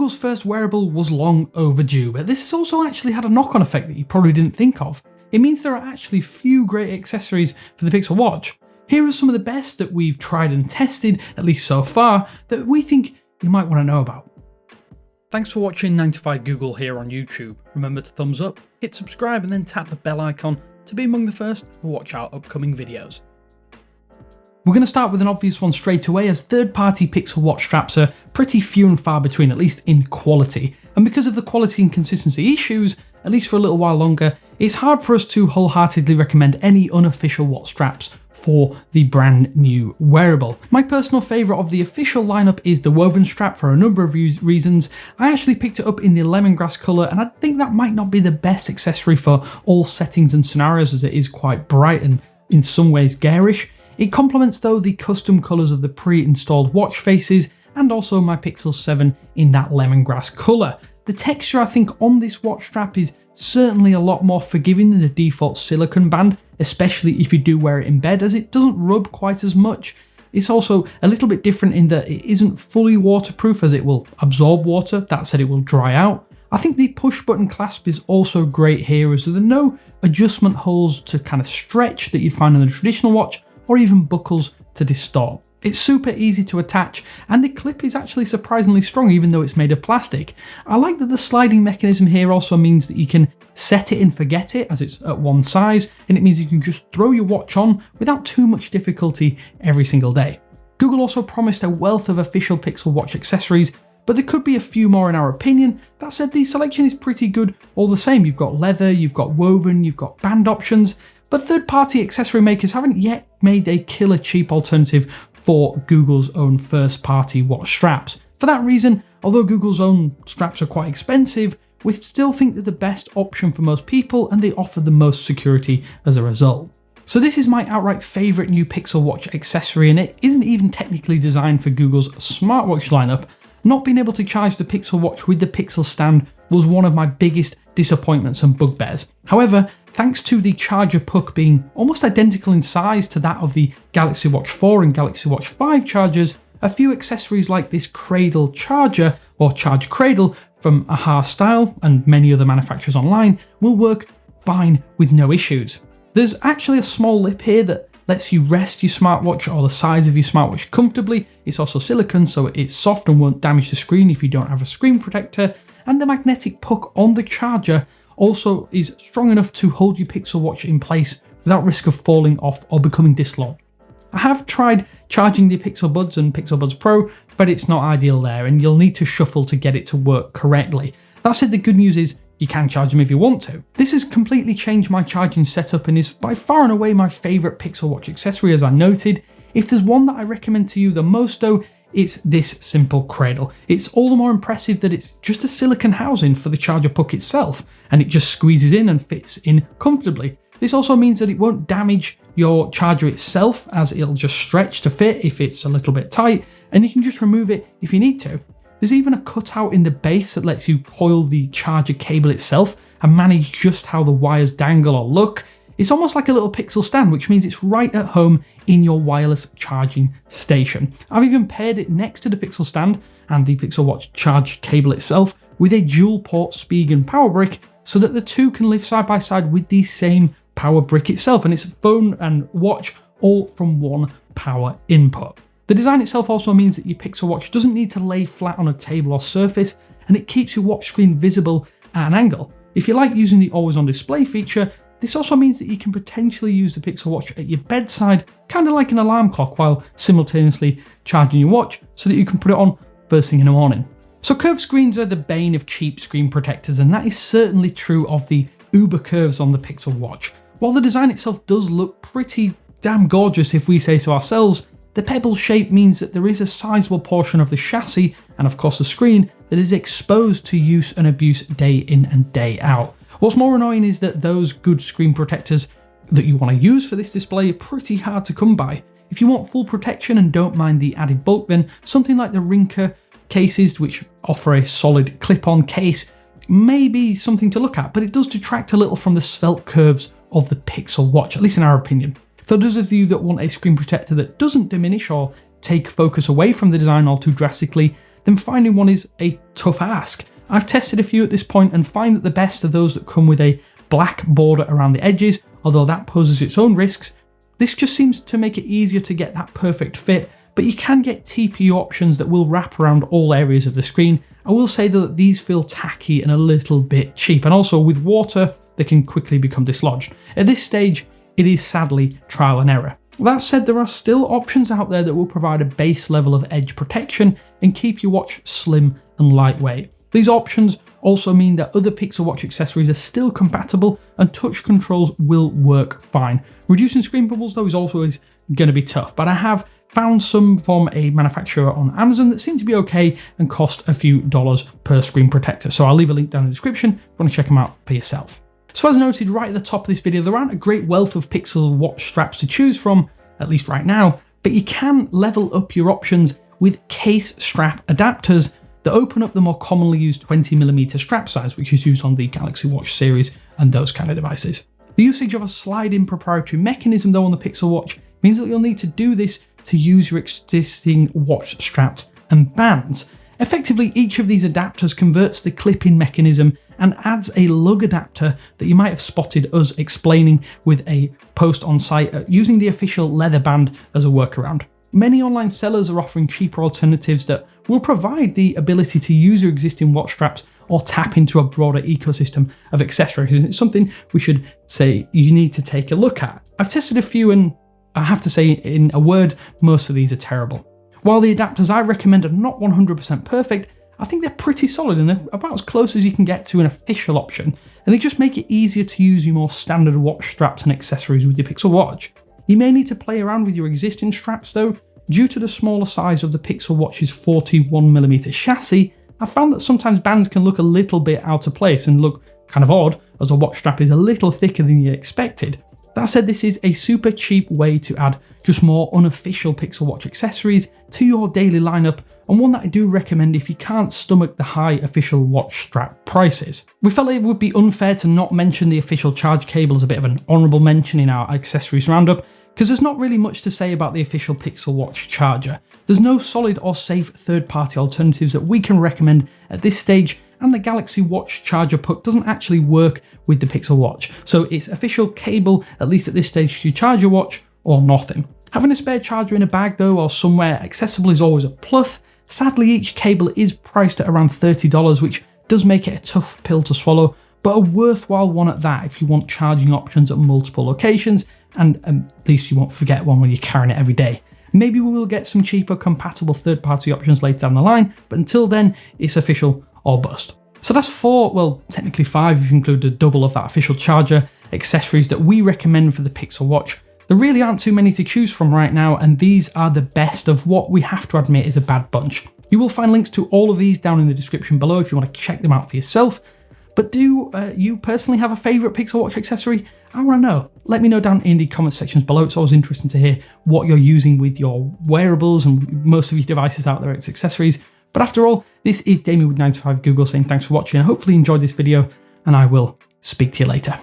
Google's first wearable was long overdue, but this has also actually had a knock-on effect that you probably didn't think of. It means there are actually few great accessories for the Pixel Watch. Here are some of the best that we've tried and tested, at least so far, that we think you might want to know about. Thanks for watching 9 to 5 Google here on YouTube. Remember to thumbs up, hit subscribe and then tap the bell icon to be among the first to watch our upcoming videos. We're going to start with an obvious one straight away, as third-party Pixel Watch straps are pretty few and far between, at least in quality. And because of the quality and consistency issues, at least for a little while longer, it's hard for us to wholeheartedly recommend any unofficial watch straps for the brand new wearable. My personal favourite of the official lineup is the woven strap for a number of reasons. I actually picked it up in the lemongrass colour, and I think that might not be the best accessory for all settings and scenarios, as it is quite bright and in some ways garish. It complements though the custom colours of the pre-installed watch faces and also my Pixel 7 in that lemongrass colour. The texture I think on this watch strap is certainly a lot more forgiving than the default silicone band, especially if you do wear it in bed, as it doesn't rub quite as much. It's also a little bit different in that it isn't fully waterproof, as it will absorb water. That said, it will dry out. I think the push button clasp is also great here, as there are no adjustment holes to kind of stretch that you'd find on a traditional watch, or even buckles to distort. It's super easy to attach, and the clip is actually surprisingly strong even though it's made of plastic. I like that the sliding mechanism here also means that you can set it and forget it, as it's at one size, and it means you can just throw your watch on without too much difficulty every single day. Google also promised a wealth of official Pixel Watch accessories, but there could be a few more in our opinion. That said, the selection is pretty good all the same. You've got leather, you've got woven, you've got band options, but third-party accessory makers haven't yet made a killer cheap alternative for Google's own first-party watch straps. For that reason, although Google's own straps are quite expensive, we still think they're the best option for most people, and they offer the most security as a result. So this is my outright favourite new Pixel Watch accessory, and it isn't even technically designed for Google's smartwatch lineup. Not being able to charge the Pixel Watch with the Pixel stand was one of my biggest disappointments and bugbears. However, thanks to the charger puck being almost identical in size to that of the Galaxy Watch 4 and Galaxy Watch 5 chargers, a few accessories like this cradle charger, or charge cradle, from Aha Style and many other manufacturers online will work fine with no issues. There's actually a small lip here that lets you rest your smartwatch or the size of your smartwatch comfortably. It's also silicone, so it's soft and won't damage the screen if you don't have a screen protector, and the magnetic puck on the charger also is strong enough to hold your Pixel Watch in place without risk of falling off or becoming dislodged. I have tried charging the Pixel Buds and Pixel Buds Pro, but it's not ideal there, and you'll need to shuffle to get it to work correctly. That said, the good news is you can charge them if you want to. This has completely changed my charging setup and is by far and away my favourite Pixel Watch accessory, as I noted. If there's one that I recommend to you the most though, it's this simple cradle. It's all the more impressive that it's just a silicone housing for the charger puck itself, and it just squeezes in and fits in comfortably. This also means that it won't damage your charger itself, as it'll just stretch to fit if it's a little bit tight, and you can just remove it if you need to. There's even a cutout in the base that lets you coil the charger cable itself and manage just how the wires dangle or look. It's almost like a little Pixel stand, which means it's right at home in your wireless charging station. I've even paired it next to the Pixel stand and the Pixel Watch charge cable itself with a dual port Spigen power brick, so that the two can live side by side with the same power brick itself, and it's phone and watch all from one power input. The design itself also means that your Pixel Watch doesn't need to lay flat on a table or surface, and it keeps your watch screen visible at an angle. If you like using the always on display feature, this also means that you can potentially use the Pixel Watch at your bedside, kind of like an alarm clock, while simultaneously charging your watch so that you can put it on first thing in the morning. So curved screens are the bane of cheap screen protectors, and that is certainly true of the uber curves on the Pixel Watch. While the design itself does look pretty damn gorgeous if we say so ourselves, the pebble shape means that there is a sizable portion of the chassis, and of course the screen, that is exposed to use and abuse day in and day out. What's more annoying is that those good screen protectors that you want to use for this display are pretty hard to come by. If you want full protection and don't mind the added bulk, then something like the Rinker cases, which offer a solid clip-on case, may be something to look at, but it does detract a little from the svelte curves of the Pixel Watch, at least in our opinion. For those of you that want a screen protector that doesn't diminish or take focus away from the design all too drastically, then finding one is a tough ask. I've tested a few at this point and find that the best are those that come with a black border around the edges, although that poses its own risks. This just seems to make it easier to get that perfect fit, but you can get TPU options that will wrap around all areas of the screen. I will say though that these feel tacky and a little bit cheap, and also with water, they can quickly become dislodged. At this stage, it is sadly trial and error. That said, there are still options out there that will provide a base level of edge protection and keep your watch slim and lightweight. These options also mean that other Pixel Watch accessories are still compatible and touch controls will work fine. Reducing screen bubbles though is always going to be tough, but I have found some from a manufacturer on Amazon that seem to be okay and cost a few dollars per screen protector. So I'll leave a link down in the description if you want to check them out for yourself. So as noted right at the top of this video, there aren't a great wealth of Pixel Watch straps to choose from, at least right now, but you can level up your options with case strap adapters that open up the more commonly used 20mm strap size, which is used on the Galaxy Watch series and those kind of devices. The usage of a slide-in proprietary mechanism though on the Pixel Watch means that you'll need to do this to use your existing watch straps and bands. Effectively, each of these adapters converts the clip-in mechanism and adds a lug adapter that you might have spotted us explaining with a post on site using the official leather band as a workaround. Many online sellers are offering cheaper alternatives that will provide the ability to use your existing watch straps or tap into a broader ecosystem of accessories, and it's something we should say you need to take a look at. I've tested a few and I have to say in a word, most of these are terrible. While the adapters I recommend are not 100% perfect, I think they're pretty solid and they're about as close as you can get to an official option, and they just make it easier to use your more standard watch straps and accessories with your Pixel Watch. You may need to play around with your existing straps though. Due to the smaller size of the Pixel Watch's 41mm chassis, I found that sometimes bands can look a little bit out of place and look kind of odd as a watch strap is a little thicker than you expected. That said, this is a super cheap way to add just more unofficial Pixel Watch accessories to your daily lineup, and one that I do recommend if you can't stomach the high official watch strap prices. We felt it would be unfair to not mention the official charge cable as a bit of an honourable mention in our accessories roundup, because there's not really much to say about the official Pixel Watch charger. There's no solid or safe third-party alternatives that we can recommend at this stage, and the Galaxy Watch charger puck doesn't actually work with the Pixel Watch, so it's official cable, at least at this stage, to charge your watch or nothing. Having a spare charger in a bag though, or somewhere accessible is always a plus. Sadly, each cable is priced at around $30, which does make it a tough pill to swallow, but a worthwhile one at that if you want charging options at multiple locations, and at least you won't forget one when you're carrying it every day. Maybe we will get some cheaper compatible third-party options later down the line, but until then, it's official or bust. So that's 4, well, technically 5 if you include the double of that official charger, accessories that we recommend for the Pixel Watch. There really aren't too many to choose from right now, and these are the best of what we have to admit is a bad bunch. You will find links to all of these down in the description below if you want to check them out for yourself. But do you personally have a favourite Pixel Watch accessory? I want to know. Let me know down in the comment sections below. It's always interesting to hear what you're using with your wearables and most of your devices out there as accessories. But after all, this is Damien with 9to5 Google saying thanks for watching. I hopefully you enjoyed this video, and I will speak to you later.